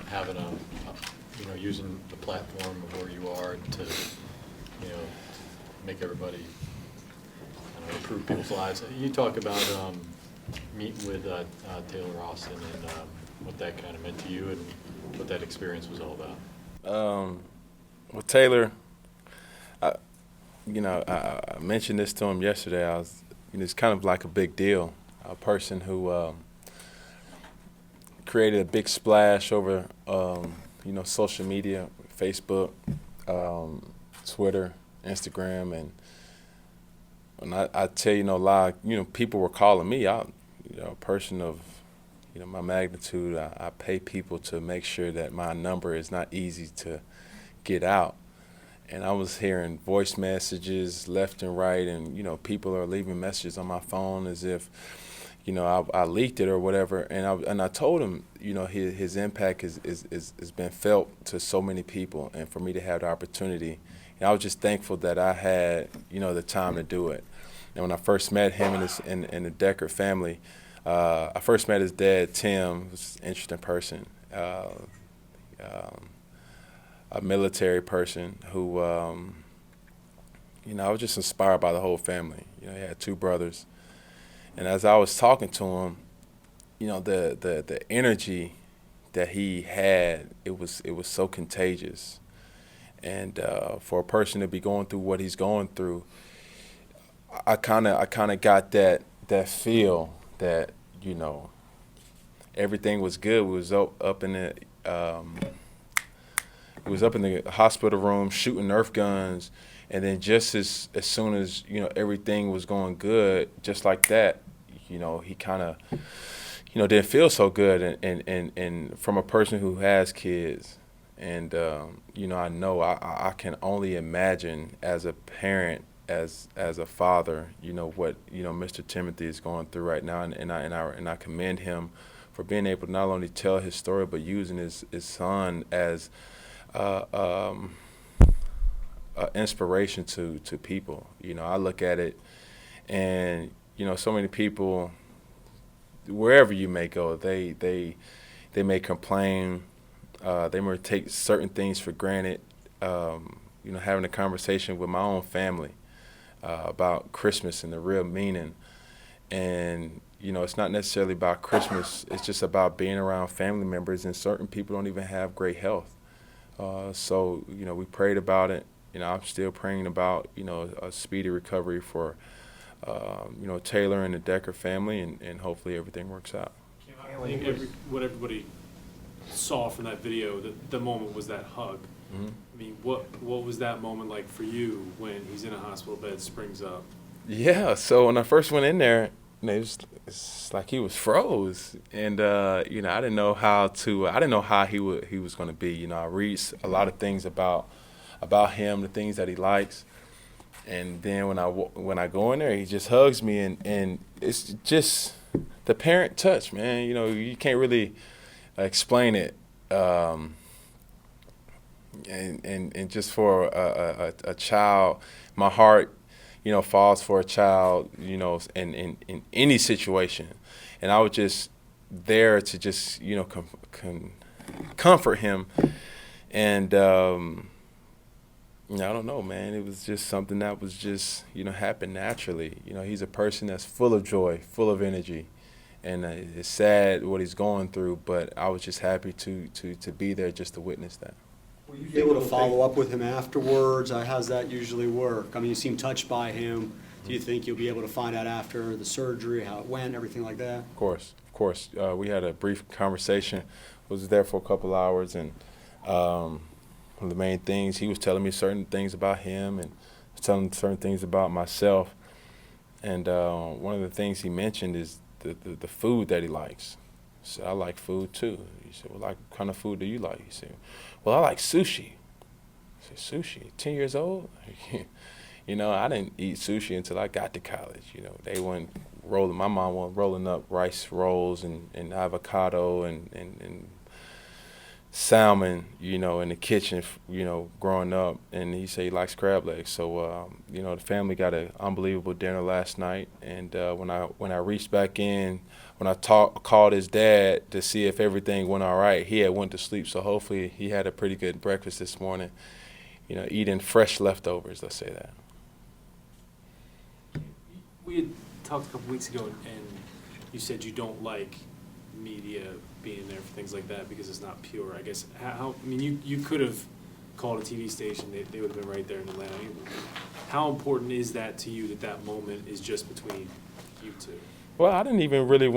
having using the platform of where you are to, make everybody, improve people's lives. You talk about meeting with Taylor Austin and what that kind of meant to you and what that experience was all about. With Taylor, I mentioned this to him yesterday. It's kind of like a big deal. A person who created a big splash over, social media, Facebook, Twitter, Instagram, and when I tell you no lie, people were calling me out. A person of, my magnitude, I pay people to make sure that my number is not easy to get out. And I was hearing voice messages left and right, and people are leaving messages on my phone as if, I leaked it or whatever. And I told him, his impact has been felt to so many people, and for me to have the opportunity, and I was just thankful that I had, the time to do it. And when I first met him in the Decker family, I first met his dad, Tim, who's an interesting person. A military person who, I was just inspired by the whole family. He had two brothers, and as I was talking to him, the energy that he had, it was so contagious. And for a person to be going through what he's going through, I kind of got that feel that everything was good. We was up in the. We was up in the hospital room shooting Nerf guns, and then just as soon as everything was going good, just like that, he kind of didn't feel so good. And from a person who has kids, and I know I can only imagine as a parent, as a father, what Mr. Timothy is going through right now, and I commend him for being able to not only tell his story but using his son as inspiration to people. I look at it, and so many people, wherever you may go, they may complain, they may take certain things for granted. Having a conversation with my own family about Christmas and the real meaning, and it's not necessarily about Christmas. It's just about being around family members, and certain people don't even have great health. So we prayed about it. I'm still praying about a speedy recovery for Taylor and the Decker family, and hopefully everything works out. I think what everybody saw from that video, the moment was that hug. Mm-hmm. I mean, what was that moment like for you when he's in a hospital bed, springs up? Yeah. So when I first went in there, it's like he was froze, and I didn't know how he was going to be. I read a lot of things about him, the things that he likes, and then when I go in there, he just hugs me, and it's just the parent touch, man. You can't really explain it, and just for a child, my heart falls for a child, in any situation. And I was just there to just, comfort him. And, I don't know, man. It was just something that was just, happened naturally. He's a person that's full of joy, full of energy. And it's sad what he's going through, but I was just happy to be there just to witness that. Were you able to follow up with him afterwards? How's that usually work? I mean, you seem touched by him. Do you think you'll be able to find out after the surgery how it went, everything like that? Of course. We had a brief conversation. Was there for a couple hours, and one of the main things, he was telling me certain things about him and telling certain things about myself. And one of the things he mentioned is the food that he likes. I said, I like food too. He said, well, what kind of food do you like? He said, well, I like sushi. I said, sushi? 10 years old? I didn't eat sushi until I got to college. They weren't rolling. My mom was rolling up rice rolls and avocado and salmon, in the kitchen, growing up. And he said he likes crab legs. So, the family got an unbelievable dinner last night. And when I reached back in when I called his dad to see if everything went all right, he had went to sleep. So hopefully he had a pretty good breakfast this morning, eating fresh leftovers, let's say that. We had talked a couple weeks ago, and you said you don't like media being there for things like that because it's not pure. I guess, you could have called a TV station, they would have been right there in Atlanta. How important is that to you that moment is just between you two? Well, I didn't even really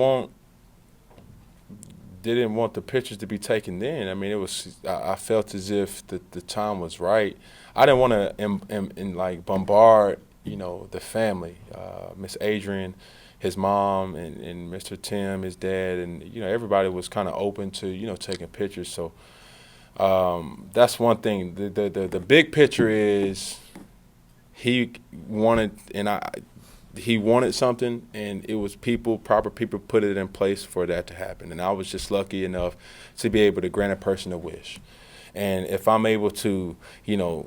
didn't want the pictures to be taken then. I mean, I felt as if the time was right. I didn't want to bombard, the family, Miss Adrian, his mom, and Mr. Tim, his dad, and everybody was kind of open to taking pictures. So that's one thing. The big picture is he wanted something, and it was proper people put it in place for that to happen. And I was just lucky enough to be able to grant a person a wish. And if I'm able to,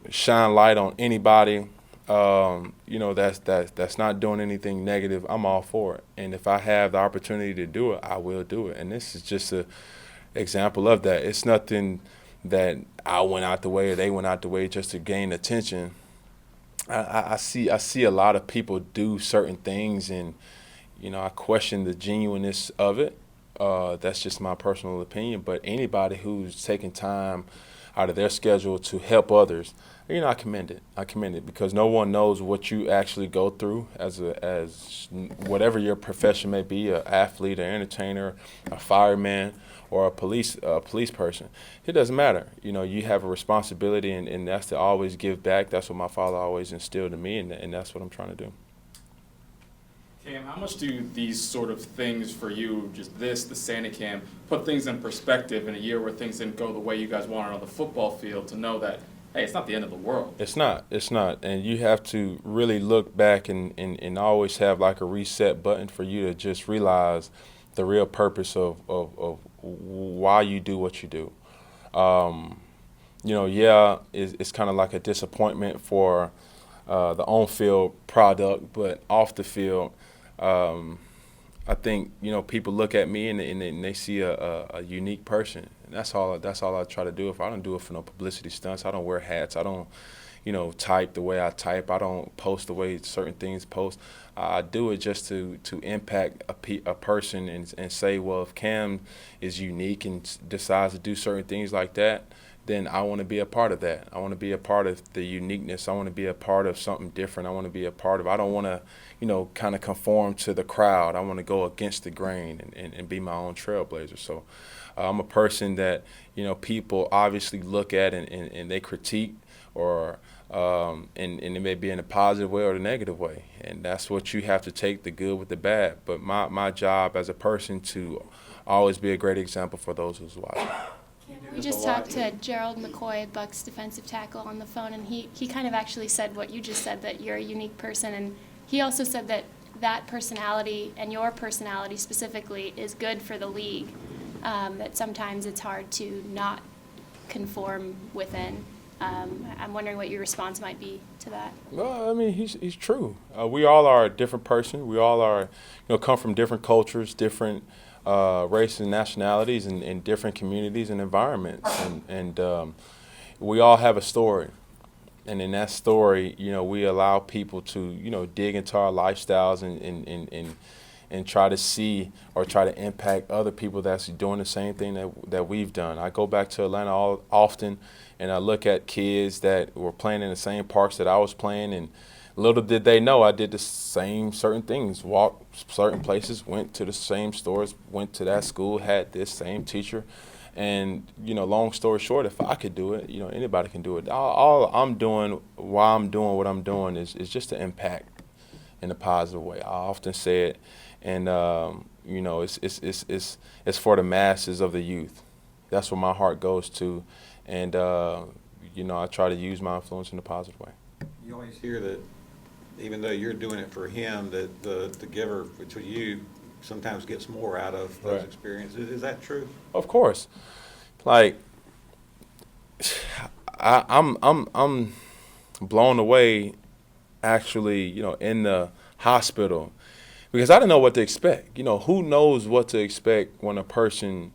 shine light on anybody, that's not doing anything negative, I'm all for it. And if I have the opportunity to do it, I will do it. And this is just an example of that. It's nothing that I went out the way or they went out the way just to gain attention. I see a lot of people do certain things, and I question the genuineness of it. That's just my personal opinion. But anybody who's taking time out of their schedule to help others, I commend it. I commend it because no one knows what you actually go through as whatever your profession may be, an athlete, an entertainer, a fireman, or a police person. It doesn't matter. You have a responsibility, and that's to always give back. That's what my father always instilled in me, and that's what I'm trying to do. Cam, how much do these sort of things for you, just the Santa Cam, put things in perspective in a year where things didn't go the way you guys wanted on the football field, to know that, hey, it's not the end of the world? It's not. And you have to really look back and always have like a reset button for you to just realize the real purpose of why you do what you do. It's kind of like a disappointment for the on-field product, but off the field, I think people look at me and they see a unique person. And that's all I try to do. If I don't do it for no publicity stunts, I don't wear hats. I don't type the way I type. I don't post the way certain things post. I do it just to impact a person and say, well, if Cam is unique and decides to do certain things like that, then I want to be a part of that. I want to be a part of the uniqueness. I want to be a part of something different. I want to be a part of, I don't want to, kind of conform to the crowd. I want to go against the grain and be my own trailblazer. So I'm a person that, people obviously look at and they critique, or and it may be in a positive way or the negative way. And that's what you have to take, the good with the bad. But my job as a person to always be a great example for those who's watching. We just talked to Gerald McCoy, Bucs defensive tackle, on the phone, and he kind of actually said what you just said, that you're a unique person, and he also said that personality, and your personality specifically, is good for the league, that sometimes it's hard to not conform within. I'm wondering what your response might be to that. Well, I mean, he's true. We all are a different person. We all are, come from different cultures, different races and nationalities, and different communities and environments, and we all have a story. And in that story, we allow people to, dig into our lifestyles and try to see or try to impact other people that's doing the same thing that we've done. I go back to Atlanta often, and I look at kids that were playing in the same parks that I was playing, and little did they know I did the same certain things, walked certain places, went to the same stores, went to that school, had this same teacher. And, long story short, if I could do it, anybody can do it. All I'm doing while I'm doing what I'm doing is just to impact in a positive way. I often say it, and, it's for the masses of the youth. That's what my heart goes to. And, I try to use my influence in a positive way. You always hear that even though you're doing it for him, that the giver to you sometimes gets more out of those Right. experiences. Is that true? Of course. Like, I'm blown away, actually, in the hospital, because I didn't know what to expect. Who knows what to expect when a person,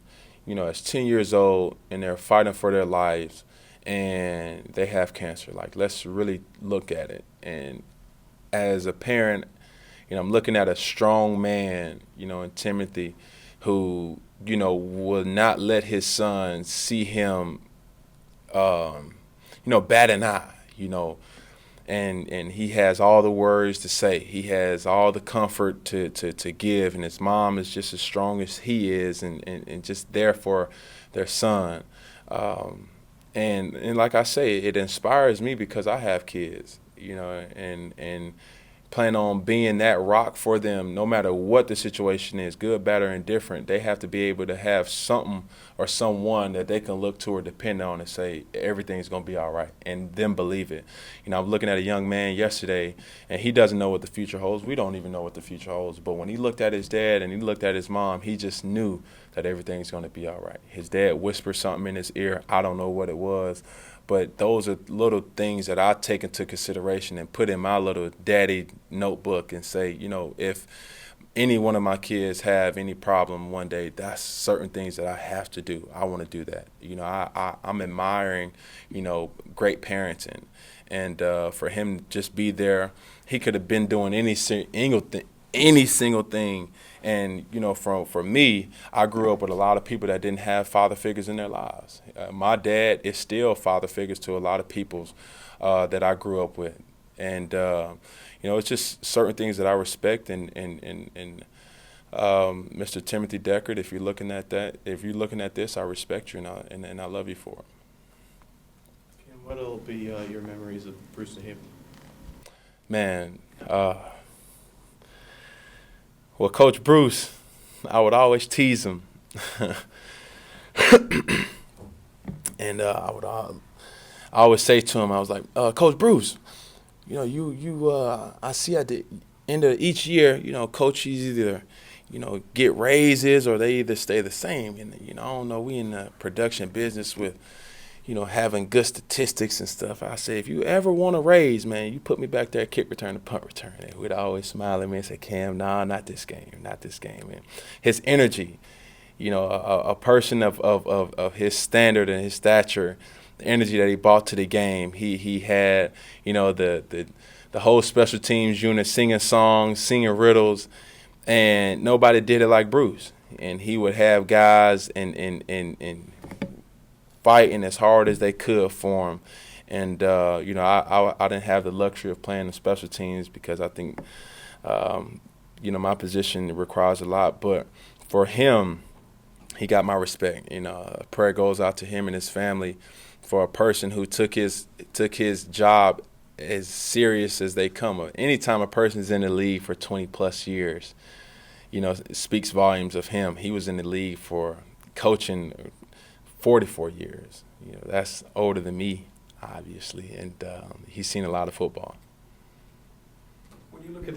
is 10 years old and they're fighting for their lives and they have cancer. Like, let's really look at it. And as a parent, I'm looking at a strong man, in Timothy, who, will not let his son see him, bat an eye, and he has all the words to say. He has all the comfort to give, and his mom is just as strong as he is, and just there for their son. And like I say, it inspires me because I have kids, and plan on being that rock for them no matter what the situation is, good, bad, or indifferent. They have to be able to have something or someone that they can look to or depend on and say everything's going to be all right, and them believe it. I'm looking at a young man yesterday, and he doesn't know what the future holds. We don't even know what the future holds. But when he looked at his dad and he looked at his mom, he just knew that everything's going to be all right. His dad whispered something in his ear. I don't know what it was. But those are little things that I take into consideration and put in my little daddy notebook and say, if any one of my kids have any problem one day, that's certain things that I have to do. I want to do that. I'm admiring, great parenting. And for him to just be there, he could have been doing any single thing. And, for me, I grew up with a lot of people that didn't have father figures in their lives. My dad is still father figures to a lot of people that I grew up with. And, it's just certain things that I respect. And Mr. Timothy Deckard, if you're looking at this, I respect you and I love you for it. And what'll be your memories of Bruce and him? Man, well, Coach Bruce, I would always tease him, and I always say to him, I was like, Coach Bruce, I see at the end of each year, coaches either, get raises or they either stay the same. And I don't know, we in the production business with, having good statistics and stuff. I say, if you ever want a raise, man, you put me back there at kick return and punt return. And he'd always smile at me and say, Cam, nah, not this game. And his energy, a person of his standard and his stature, the energy that he brought to the game. He had, the whole special teams unit singing songs, singing riddles, and nobody did it like Bruce. And he would have guys and fighting as hard as they could for him. And, I didn't have the luxury of playing the special teams because I think, my position requires a lot. But for him, he got my respect. Prayer goes out to him and his family for a person who took his job as serious as they come. Anytime a person's in the league for 20-plus years, it speaks volumes of him. He was in the league for coaching 44 years. That's older than me, obviously, and he's seen a lot of football. When you look at this